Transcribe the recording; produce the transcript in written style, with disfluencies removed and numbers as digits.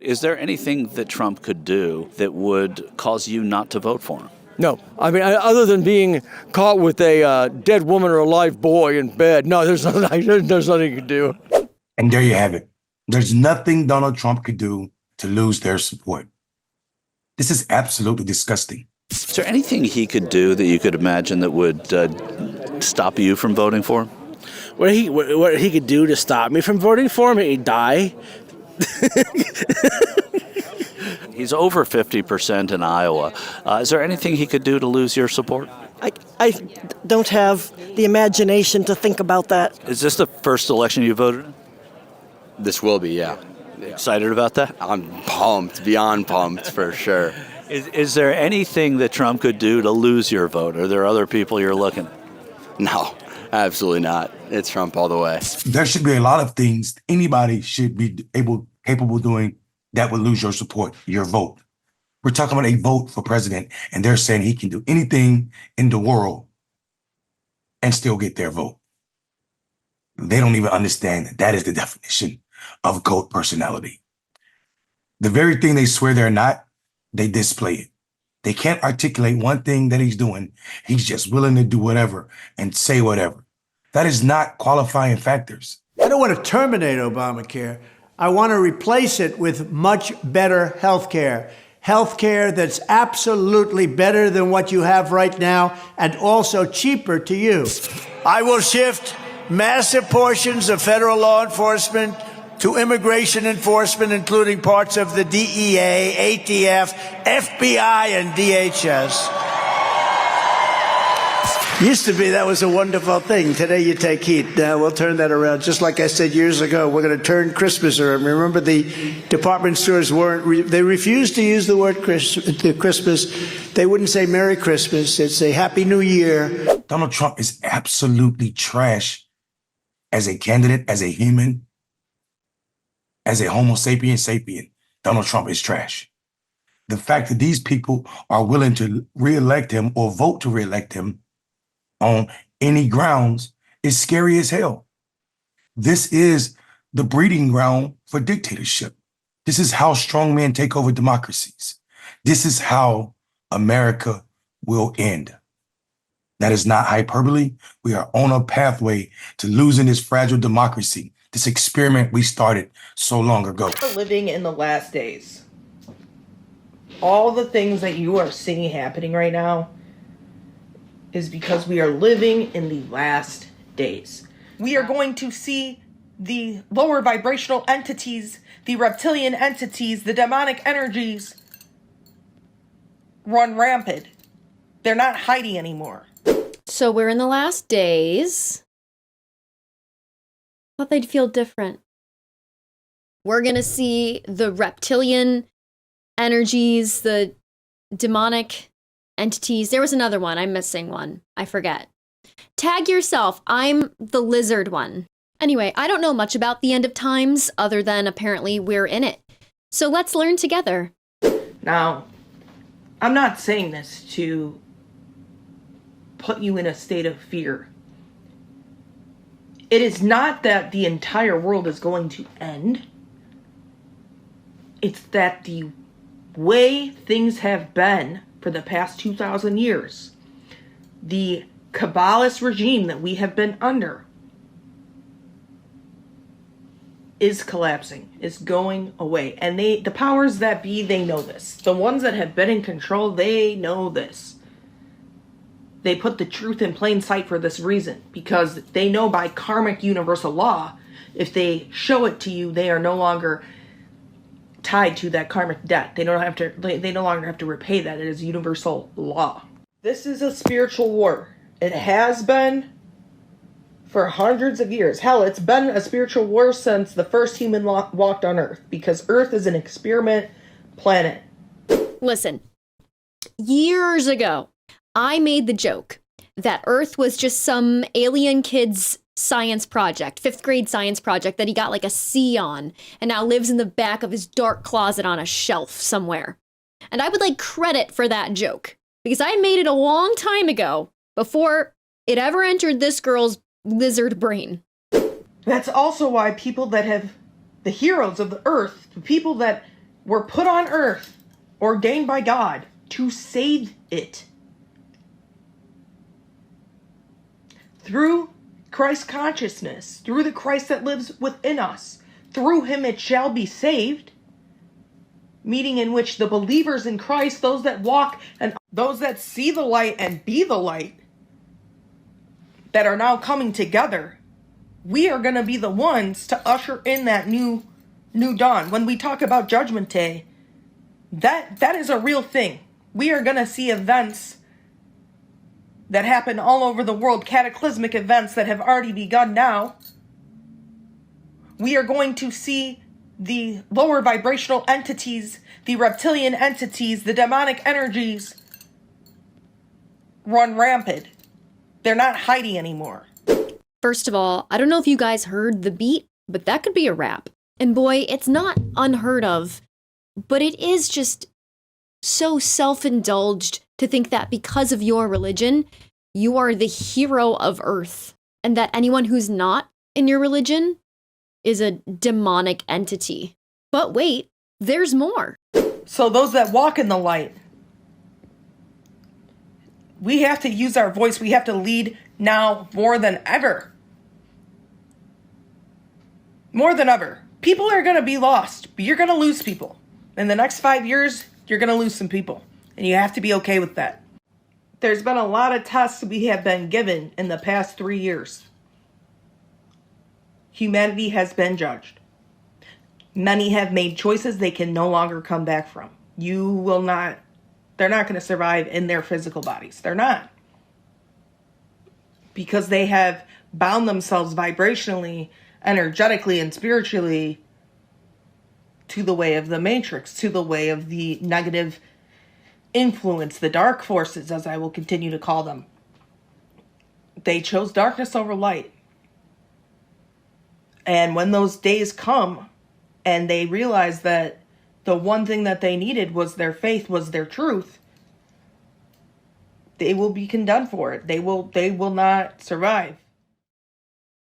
Is there anything that Trump could do that would cause you not to vote for him? No. I mean, other than being caught with a dead woman or a live boy in bed, no, there's nothing you can do. And there you have it. There's nothing Donald Trump could do to lose their support. This is absolutely disgusting. Is there anything he could do that you could imagine that would stop you from voting for him? What he could do to stop me from voting for him? He'd die. He's over 50% in Iowa. Is there anything he could do to lose your support? I don't have the imagination to think about that. Is this the first election you voted in? This will be, yeah. Excited about that? I'm pumped, beyond pumped, for sure. Is there anything that Trump could do to lose your vote? Are there other people you're looking at? No, absolutely not. It's Trump all the way. There should be a lot of things anybody should be capable of doing that would lose your support, your vote. We're talking about a vote for president, and they're saying he can do anything in the world and still get their vote. They don't even understand that that is the definition of GOAT personality. The very thing they swear they're not, they display it. They can't articulate one thing that he's doing. He's just willing to do whatever and say whatever. That is not qualifying factors. I don't want to terminate Obamacare. I want to replace it with much better health care. Health care that's absolutely better than what you have right now and also cheaper to you. I will shift massive portions of federal law enforcement to immigration enforcement, including parts of the DEA, ATF, FBI, and DHS. Used to be that was a wonderful thing. Today you take heat. We'll turn that around. Just like I said years ago, we're going to turn Christmas around. Remember, the department stores they refused to use the word Christmas. They wouldn't say Merry Christmas. They'd say Happy New Year. Donald Trump is absolutely trash as a candidate, as a human, as a Homo sapien. Donald Trump is trash. The fact that these people are willing to reelect him or vote to reelect him on any grounds is scary as hell. This is the breeding ground for dictatorship. This is how strong men take over democracies. This is how America will end. That is not hyperbole. We are on a pathway to losing this fragile democracy, this experiment we started so long ago. We're living in the last days. All the things that you are seeing happening right now is because we are living in the last days. We are going to see the lower vibrational entities, the reptilian entities, the demonic energies run rampant. They're not hiding anymore. So we're in the last days. I thought they'd feel different. We're going to see the reptilian energies, the demonic entities. There was another one. I'm missing one. I forget. Tag yourself. I'm the lizard one. Anyway, I don't know much about the end of times other than apparently we're in it. So let's learn together. Now, I'm not saying this to put you in a state of fear. It is not that the entire world is going to end. It's that the way things have been for the past 2,000 years, the Kabbalist regime that we have been under is collapsing, is going away. And the powers that be, they know this. The ones that have been in control, they know this. They put the truth in plain sight for this reason, because they know by karmic universal law, if they show it to you, they are no longer tied to that karmic debt. They no longer have to repay that. It is universal law. This is a spiritual war. It has been for hundreds of years. Hell, it's been a spiritual war since the first human walked on Earth, because Earth is an experiment planet. Listen, years ago, I made the joke that Earth was just some alien kid's science project, 5th grade science project that he got like a C on and now lives in the back of his dark closet on a shelf somewhere. And I would like credit for that joke because I made it a long time ago before it ever entered this girl's lizard brain. That's also why people that have the heroes of the Earth, the people that were put on earth, ordained by God, to save it. Through Christ consciousness, through the Christ that lives within us, through him it shall be saved. Meaning in which the believers in Christ, those that walk and those that see the light and be the light, that are now coming together, we are going to be the ones to usher in that new dawn. When we talk about Judgment Day, that is a real thing. We are going to see events that happen all over the world, cataclysmic events that have already begun now. We are going to see the lower vibrational entities, the reptilian entities, the demonic energies run rampant. They're not hiding anymore. First of all, I don't know if you guys heard the beat, but that could be a rap. And boy, it's not unheard of, but it is just so self-indulged to think that because of your religion, you are the hero of Earth, and that anyone who's not in your religion is a demonic entity. But wait, there's more. So those that walk in the light, we have to use our voice. We have to lead now more than ever. More than ever. People are going to be lost, but you're going to lose people. In the next 5 years, you're going to lose some people. And you have to be okay with that. There's been a lot of tests we have been given in the past 3 years. Humanity has been judged. Many have made choices they can no longer come back from. They're not going to survive in their physical bodies. They're not. Because they have bound themselves vibrationally, energetically, and spiritually to the way of the matrix, to the way of the negative influence, the dark forces, as I will continue to call them. They chose darkness over light. And when those days come and they realize that the one thing that they needed was their faith, was their truth, they will be condemned for it. They will not survive.